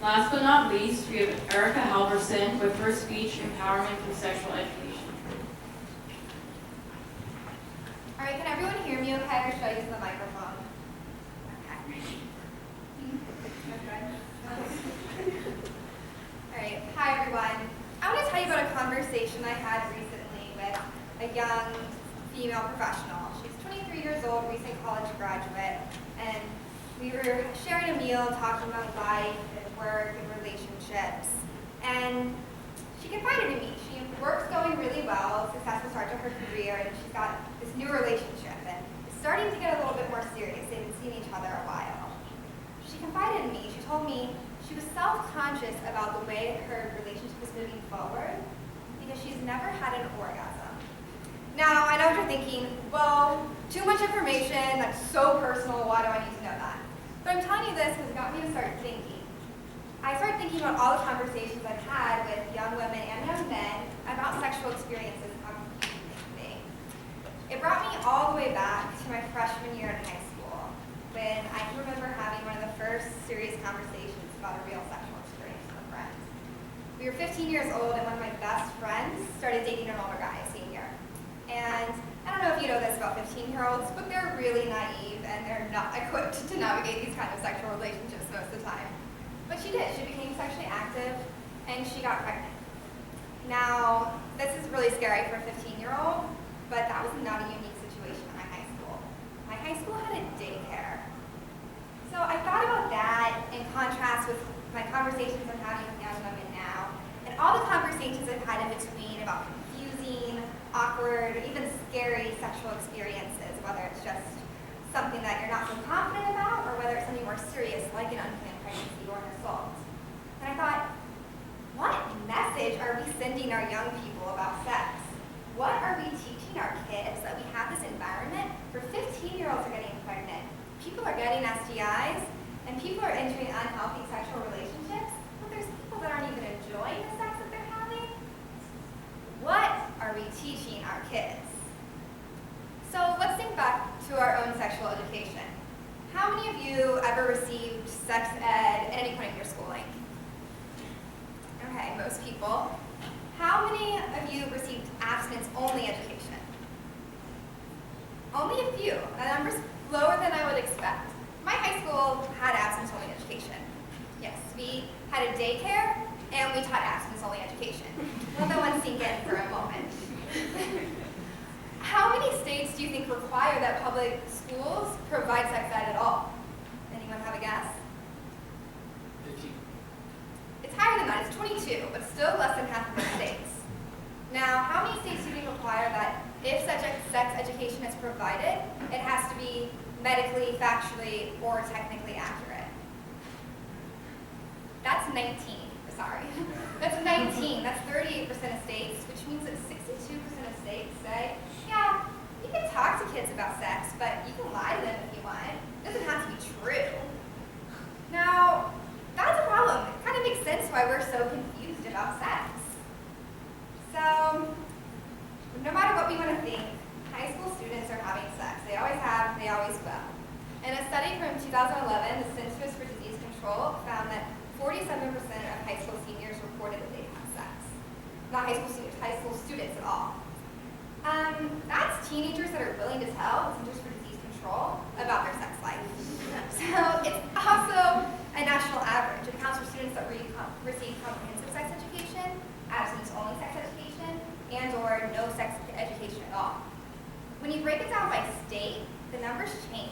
Last but not least, we have Erica Halverson with her speech, Empowerment through Sexual Education. All right, can everyone hear me okay, or should I use the microphone? Okay. All right, hi everyone. I want to tell you about a conversation I had recently with a young female professional. She's 23 years old, recent college graduate, and we were sharing a meal, talking about life and work and relationships, and she confided in me. Work's going really well, successful start to her career, and she's got this new relationship, and it's starting to get a little bit more serious. They've been seeing each other a while. She confided in me. She told me she was self-conscious about the way her relationship is moving forward because she's never had an orgasm. Now, I know what you're thinking, well, too much information, that's so personal, why do I need to know that? But I'm telling you this because it got me to start thinking. I started thinking about all the conversations I've had with young women and young men about sexual experiences on me. It brought me all the way back to my freshman year in high school, when I can remember having one of the first serious conversations about a real sexual experience with a friend. We were 15 years old, and one of my best friends started dating an older guy, a senior. And I don't know if you know this about 15-year-olds, but they're really naive, and they're not equipped to navigate these kind of sexual relationships most of the time. But she did. She became sexually active, and she got pregnant. Now, this is really scary for a 15-year-old, but that was not a unique situation in my high school. My high school had a daycare. So I thought about that in contrast with my conversations I'm having with young women now, and all the conversations I've had in between about confusing, awkward, or even scary sexual experiences, whether it's just something that you're not so confident about, or whether it's something more serious like an unplanned pregnancy or an assault. And I thought, what message are we sending our young people about sex? What are we teaching our kids that we have this environment where 15-year-olds are getting pregnant, people are getting STIs, and people are entering unhealthy sexual relationships, but there's people that aren't even enjoying the sex that they're having? What are we teaching our kids? So let's think back to our own sexual education. How many of you ever received sex ed at any point in your schooling? Okay, most people. How many of you received abstinence-only education? Only a few. The number's lower than I would expect. My high school had abstinence-only education. Yes, we had a daycare, and we taught abstinence-only education. Let that one sink in for a moment. How many states do you think require that public schools provide sex ed at all? Anyone have a guess? 15. It's higher than that, it's 22, but still less than half of the states. Now, how many states do you think require that if such sex education is provided, it has to be medically, factually, or technically accurate? That's 19, sorry. That's 19, that's 38% of states, which means that 62% of states say, yeah, you can talk to kids about sex, but you can lie to them if you want. It doesn't have to be true. Now, that's a problem. It kind of makes sense why we're so confused about sex. So, no matter what we want to think, high school students are having sex. They always have, they always will. In a study from 2011, the Centers for Disease Control found that 47% of high school seniors reported that they had sex. Not high school seniors, high school students at all. That's teenagers that are willing to tell the Centers for Disease Control about their sex life. So it's also a national average. It accounts for students that receive comprehensive sex education, abstinence-only sex education, and or no sex education at all. When you break it down by state, the numbers change.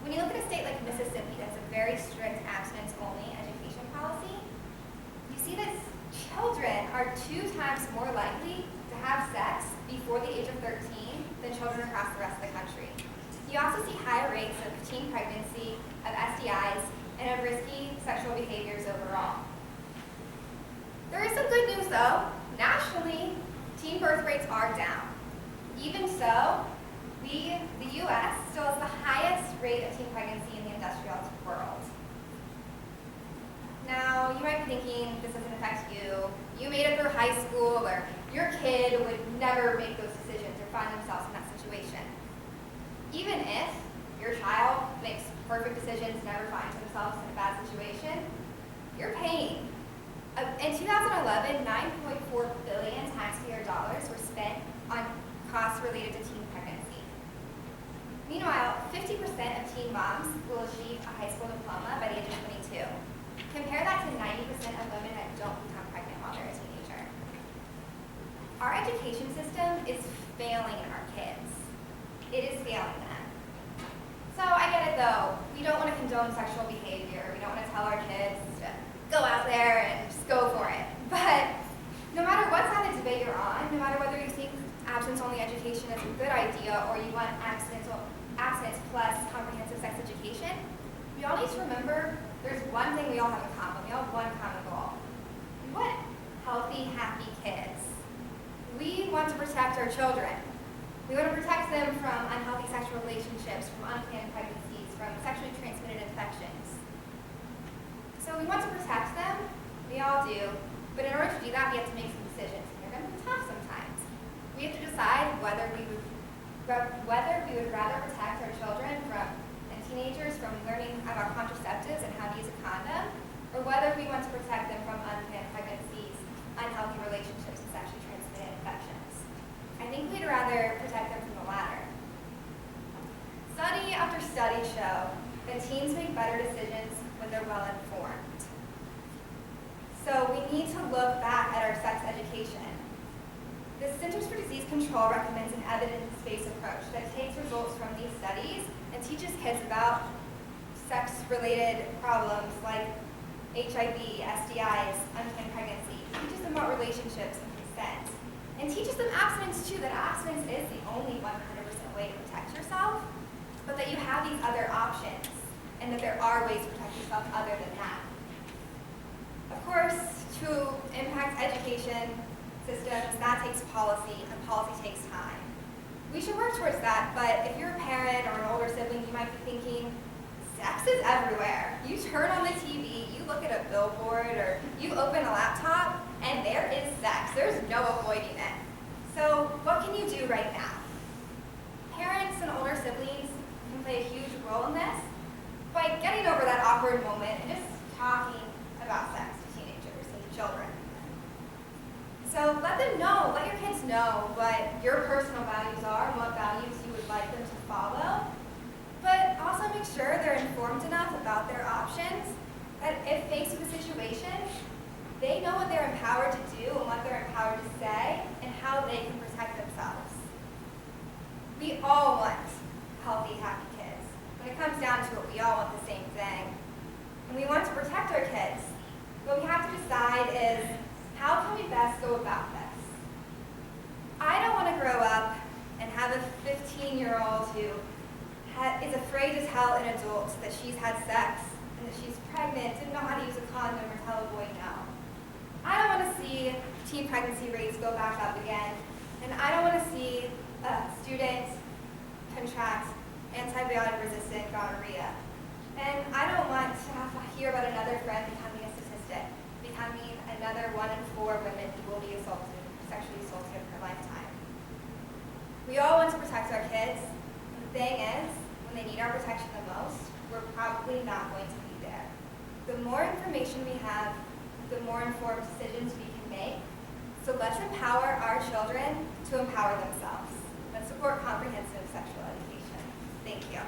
When you look at a state like Mississippi that's a very strict abstinence-only education policy, you see that children are 2 times more likely to have sex before the age of 13 than children across the rest of the country. You also see higher rates of teen pregnancy, of STIs, and of risky sexual behaviors overall. There is some good news though. Nationally, teen birth rates are down. Even so, the U.S. still has the highest rate of teen pregnancy in the industrialized world. Now, you might be thinking, this doesn't affect you. You made it through high school, or your kid would never make those decisions or find themselves in that situation. Even if your child makes perfect decisions, never finds themselves in a bad situation, you're paying. In 2011, $9.4 billion taxpayer dollars were spent on costs related to teen pregnancy. Meanwhile, 50% of teen moms will achieve a high school diploma by the age of 22. Compare that to 90% of women that don't become pregnant while they're a teenager. Our education system is failing our kids. It is failing them. So I get it though. We don't want to condone sexual behavior. We don't want to tell our kids to go out there and just go for it. But no matter what side of the debate you're on, no matter whether you think abstinence-only education is a good idea or you want abstinence plus comprehensive sex education, we all need to remember there's one thing we all have in common. We all have one common goal. We want healthy, happy kids. We want to protect our children. We want to protect them from unhealthy sexual relationships, from unplanned pregnancies, from sexually transmitted infections. So we want to protect them, we all do, but in order to do that, we have to make some decisions. And they're going to be tough sometimes. We have to decide whether we would rather protect our children and teenagers from learning about contraceptives and how to use a condom, or whether we want to protect them from unplanned pregnancies, unhealthy relationships, and sexually transmitted infections. I think we'd rather protect them from the latter. Study after study show that teens make better decisions when they're well informed. So we need to look back at our sex education. The Centers for Disease Control recommends an evidence-based approach that takes results from these studies and teaches kids about sex-related problems like HIV, STIs, unplanned pregnancy, teaches them about relationships and consent, and teaches them abstinence too, that abstinence is the only 100% way to protect yourself, but that you have these other options, and that there are ways to protect yourself other than that. Of course, to impact education systems, that takes policy, and policy takes time. We should work towards that, but if you're a parent or an older sibling, you might be thinking, sex is everywhere. You turn on the TV, you look at a billboard, or you open a laptop, and there is sex. There's no avoiding it. So what can you do right now? Parents and older siblings can play a huge role in this by getting over that awkward moment and just talking about sex to teenagers and to children. So let them know, let your kids know what your personal values are and what values you would like them to follow, but also make sure they're informed enough about their options that if faced with a situation, they know what they're empowered to do and what they're empowered to say and how they can protect themselves. We all want healthy, happy kids. When it comes down to it, we all want the same thing. And we want to protect our kids. What we have to decide is, how can we best go about this? I don't want to grow up and have a 15-year-old who is afraid to tell an adult that she's had sex and that she's pregnant, didn't know how to use a condom, or tell a boy no. I don't want to see teen pregnancy rates go back up again, and I don't want to see students contract antibiotic-resistant gonorrhea. And I don't want to have to hear about another friend becoming a statistic, becoming another 1 in 4 women who will be assaulted, sexually assaulted in her lifetime. We all want to protect our kids. And the thing is, when they need our protection the most, we're probably not going to be there. The more information we have, the more informed decisions we can make. So let's empower our children to empower themselves. Let's support comprehensive sexual education. Thank you.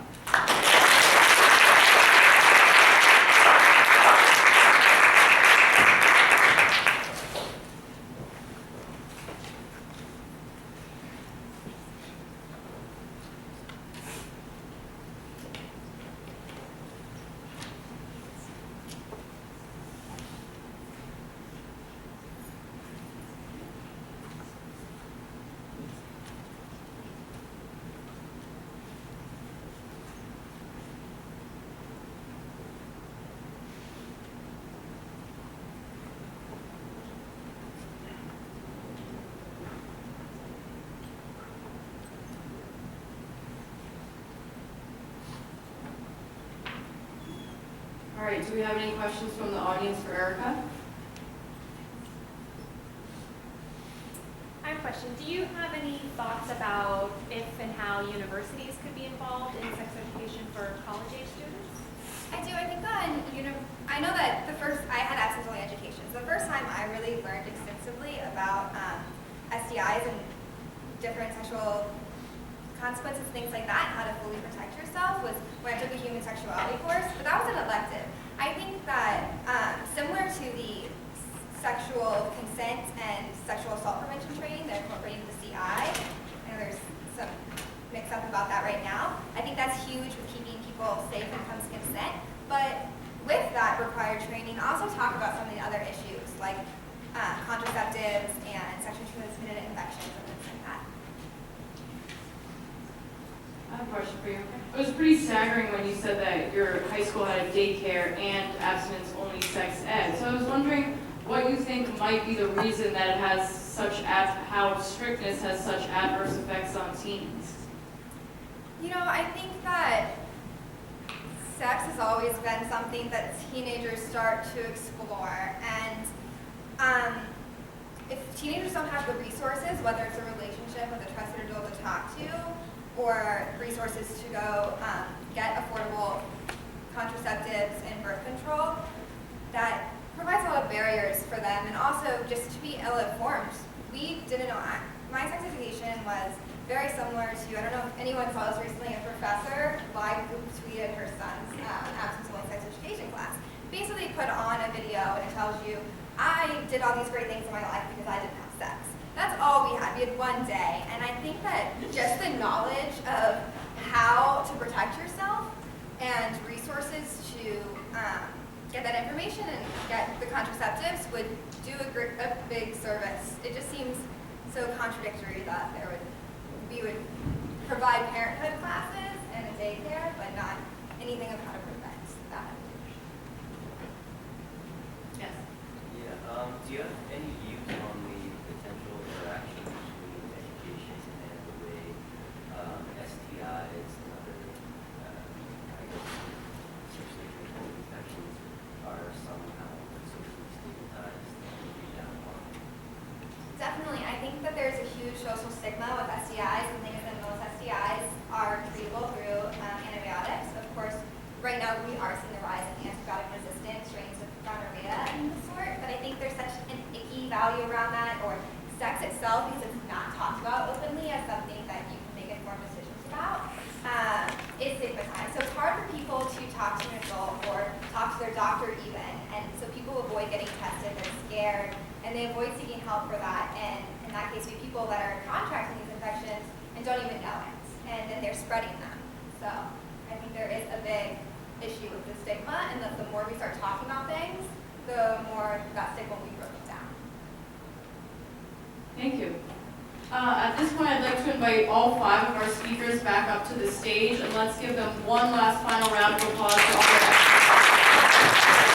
All right, do we have any questions from the audience for Erica? I have a question. Do you have any thoughts about if and how universities could be involved in sex education for college-age students? I do. I think I know that I had really learned extensively about STIs and different sexual consequences, things like that, and how to fully protect yourself was when I took a human sexuality course, but that was an elective. I think that similar to the sexual consent and sexual assault prevention training that incorporating the CI, I know there's some mix-up about that right now. I think that's huge with keeping people safe when it comes to consent, but with that required training, also talk about some of the other issues like contraceptives and sexually transmitted infections and things like that. I have a question for you. It was pretty staggering when you said that your high school had a daycare and abstinence-only sex ed. So I was wondering what you think might be the reason that it has how strictness has such adverse effects on teens. You know, I think that sex has always been something that teenagers start to explore, and if teenagers don't have the resources, whether it's a relationship with a trusted adult to talk to, or resources to go get affordable contraceptives and birth control, that provides a lot of barriers for them, and also just to be ill-informed. We didn't know, my sex education was very similar to, I don't know if anyone saw this recently, a professor live tweeted her son's abstinence-only sex education class. Basically put on a video and it tells you, I did all these great things in my life because I didn't have sex. That's all we had. We had one day. And I think that just the knowledge of how to protect yourself and resources to get that information and get the contraceptives would do a big service. It just seems so contradictory that we would provide parenthood classes and a daycare, but not anything of how to prevent that. Yes. Yeah, do you have any views on the potential interaction between education and the way STIs and other, I guess, sexually transmitted infections are somehow socially stigmatized and looked down upon? Definitely. I think that there's a huge social stigma with STIs. The thing is that most STIs are treatable through antibiotics. Of course, right now we are seeing the rise in antibiotic-resistant strains of gonorrhea and the sort, but I think there's such an icky value around that, or sex itself, because it's not talked about openly as something that you can make informed decisions about, is stigmatized. So it's hard for people to talk to an adult or talk to their doctor even, and so people avoid getting tested, they're scared, and they avoid seeking help for that, and in that case we have people that are contracting these infections and don't even know it, and then they're spreading them. So I think there is a big issue with the stigma, and that the more we start talking about things, the more that stigma will be broken down. Thank you. At this point, I'd like to invite all 5 of our speakers back up to the stage, and let's give them one last final round of applause for all their